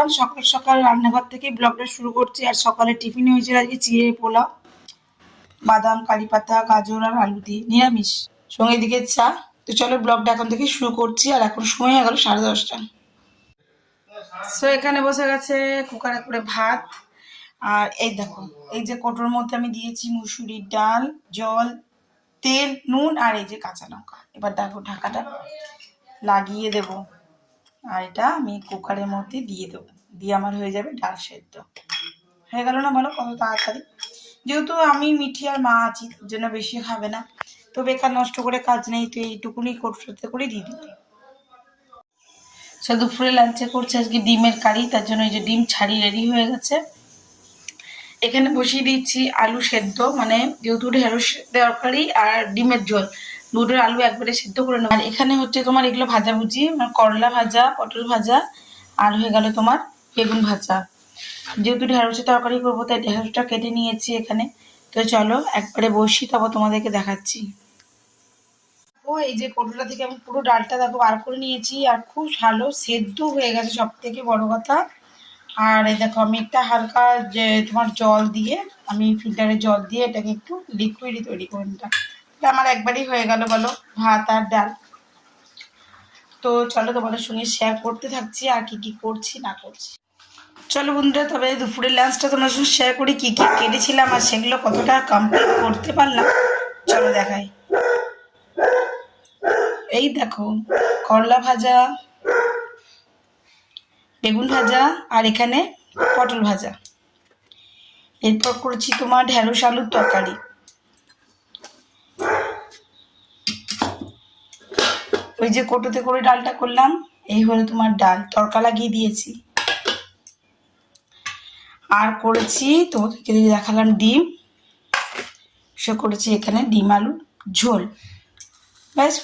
Everyone, সকাল সকাল রান্নাঘর থেকে ব্লগটা শুরু করছি। আর সকালে টিফিন হয়েছিল আজকে চিড়ে পোলাও, বাদাম, কারি পাতা, গাজর আর আলু দিয়ে নিরামিষ, সঙ্গে দিকে চা। তো চলো ব্লগটা এখন থেকে শুরু করছি। আর এখন সময় হয়ে গেল 10:30। সো এখানে বসে গেছে কুকারে করে ভাত। আর এই দেখো, এই যে কোটোর মধ্যে আমি দিয়েছি মুসুরির ডাল, জল, তেল, নুন আর এই যে কাঁচা লঙ্কা। এবার দেখো ঢাকাটা লাগিয়ে দেবো, আর এটা আমি কুকারের মধ্যে দিয়ে দেবো, দিয়ে আমার হয়ে যাবে ডাল সেদ্ধ। হয়ে গেল না বলো কত তাড়াতাড়ি? যেহেতু আমি মিঠি আর মা আছি, তার জন্য বেশি খাবে না, তো বেকার নষ্ট করে কাজ নেই, তো এইটুকুনি করতে করে দিয়ে দিই। সে দুপুরে লাঞ্চে করছে আজকে ডিমের কারি, তার জন্য এই যে ডিম ছাড়ি রেডি হয়ে গেছে। এখানে বসিয়ে দিচ্ছি আলু সেদ্ধ, মানে যেহেতু ঢেঁড়স তরকারি আর ডিমের ঝোল, দুটোর আলু একবারে সেদ্ধ করে নেবো। আর এখানে হচ্ছে তোমার এগুলো ভাজাভুজি, মানে করলা ভাজা, পটল ভাজা, আর হয়ে গেল তোমার বেগুন ভাজা। যেহেতু ঢেঁড়সের তরকারি করবো তাই ঢেঁড়সটা কেটে নিয়েছি এখানে। তো চলো একবারে বসি, তারপর তোমাদেরকে দেখাচ্ছি। ও এই যে কোটোটা থেকে আমি পুরো ডালটা দেখো বার করে নিয়েছি, আর খুব ভালো সেদ্ধ হয়ে গেছে, সব থেকে বড় কথা। আর এই দেখো আমি একটা হালকা যে তোমার জল দিয়ে, আমি ফিল্টারের জল দিয়ে এটাকে একটু লিকুইডই তৈরি করে নিলাম। আমার একবারই হয়ে গেল বলো ভাত আর ডাল। তো চলো তোমাদের সঙ্গে শেয়ার করতে থাকছি আর কি কি করছি না করছি। চলো বন্ধুরা, তবে দুপুরের লাঞ্চটা তোমার সঙ্গে শেয়ার করি, কি কি কেটেছিলাম আর সেগুলো কতটা কমপ্লিট করতে পারলাম। চলো দেখাই। এই দেখো করলা ভাজা, বেগুন ভাজা, আর এখানে পটল ভাজা। এরপর করেছি তোমার ঢেঁড়স আলুর তরকারি। ওই যে কোটোতে করে ডালটা করলাম, এই হলো তোমার ডাল, তড়কা লাগিয়ে দিয়েছি। আর করেছি তোমাদেরকে দেখালাম ডিম, সে করেছি এখানে ডিম আলু ঝোল। ব্যাস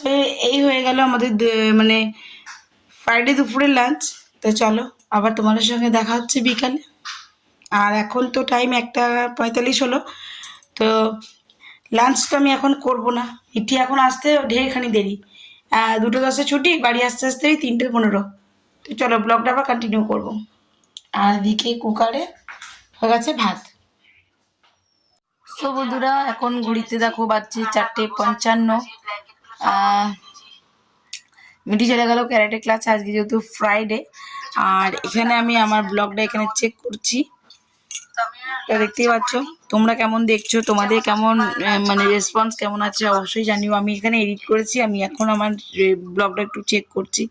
এই হয়ে গেল আমাদের মানে ফ্রাইডে দুপুরের লাঞ্চ। তো চলো আবার তোমাদের সঙ্গে দেখা হচ্ছে বিকালে। আর এখন তো টাইম 1:45 হলো, তো লাঞ্চ তো আমি এখন করব না, মিঠি এখন আসতে ঢেরখানি দেরি। 2:10 ছুটি, বাড়ি আস্তে আস্তেই 3:15। তো চলো ব্লগটা আবার কন্টিনিউ করবো। আর এদিকে কুকারে হয়ে গেছে ভাত। তো বন্ধুরা এখন ঘুরিতে দেখো বাজছে 4:55। মিঠি চলে গেল ক্যারাটে ক্লাস আজকে যেহেতু ফ্রাইডে। আর এখানে আমি আমার ব্লগটা এখানে চেক করছি, তো দেখতেই পাচ্ছ। তোমরা কেমন দেখছো, তোমাদের কেমন মানে রেসপন্স কেমন আছে অবশ্যই জানিও। আমি এখানে এডিট করেছি, আমি এখন আমার ব্লগটা একটু চেক করছি।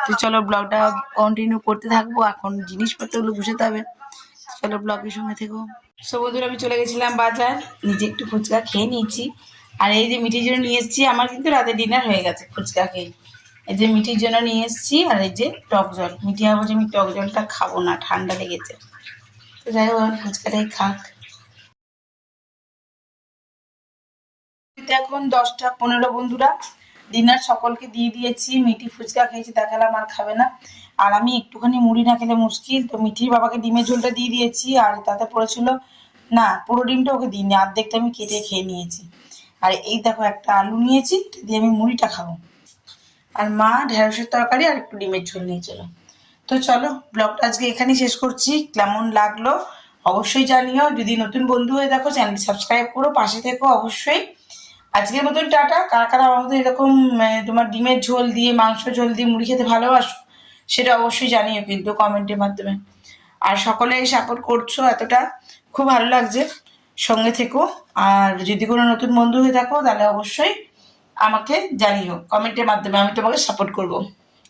তো চলো ব্লগটা কন্টিনিউ করতে থাকবো, এখন জিনিসপত্রগুলো গুছাতে হবে। চলো ব্লগের সঙ্গে থেকো। সো বন্ধুরা আমি চলে গেছিলাম বাজার, নিজে একটু ফুচকা খেয়ে নিয়েছি। আর এই যে মিঠির জন্য নিয়ে এসেছি, আমার কিন্তু রাতে ডিনার হয়ে গেছে ফুচকা খেয়ে। এই যে মিঠির জন্য নিয়ে এসেছি, আর এই যে টক জল। মিঠি বলছে আমি টক জলটা খাবো না, ঠান্ডা লেগেছে। তো যাই হোক ফুচকাটাই খাক। এখন 10:15 বন্ধুরা, ডিনার সকলকে দিয়ে দিয়েছি। মিঠি ফুচকা খেয়েছি, দেখালাম আর খাবে না। আর আমি একটুখানি মুড়ি না খেলে মুশকিল, তো মিঠির বাবাকে ডিমের ঝোলটা দিয়ে দিয়েছি। আর তাতে পড়েছিল, না পুরো ডিমটা ওকে দিইনি, অর্ধেকটা আমি কেটে খেয়ে নিয়েছি। আর এই দেখো একটা আলু নিয়েছি, এটা দিয়ে আমি মুড়িটা খাবো। আর মা ঢেঁড়সের তরকারি আর একটু ডিমের ঝোল নিয়েছিল। তো চলো ব্লগটা আজকে এখানেই শেষ করছি। কেমন লাগলো অবশ্যই জানিও। যদি নতুন বন্ধু হয়ে দেখো চ্যানেলটি সাবস্ক্রাইব করো, পাশে থেকো অবশ্যই। আজকের মতন টাটা। কারা কারা আমার মতো এরকম তোমার ডিমের ঝোল দিয়ে, মাংস ঝোল দিয়ে মুড়ি খেতে ভালোবাসো সেটা অবশ্যই জানিও কিন্তু কমেন্টের মাধ্যমে। আর সকলে সাপোর্ট করছো এতটা, খুব ভালো লাগছে। সঙ্গে থেকো। আর যদি কোনো নতুন বন্ধু হয়ে থাকো তাহলে অবশ্যই আমাকে জানিও কমেন্টের মাধ্যমে, আমি তোমাকে সাপোর্ট করবো।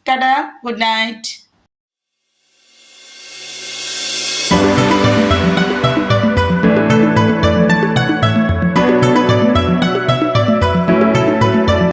Tata, good night.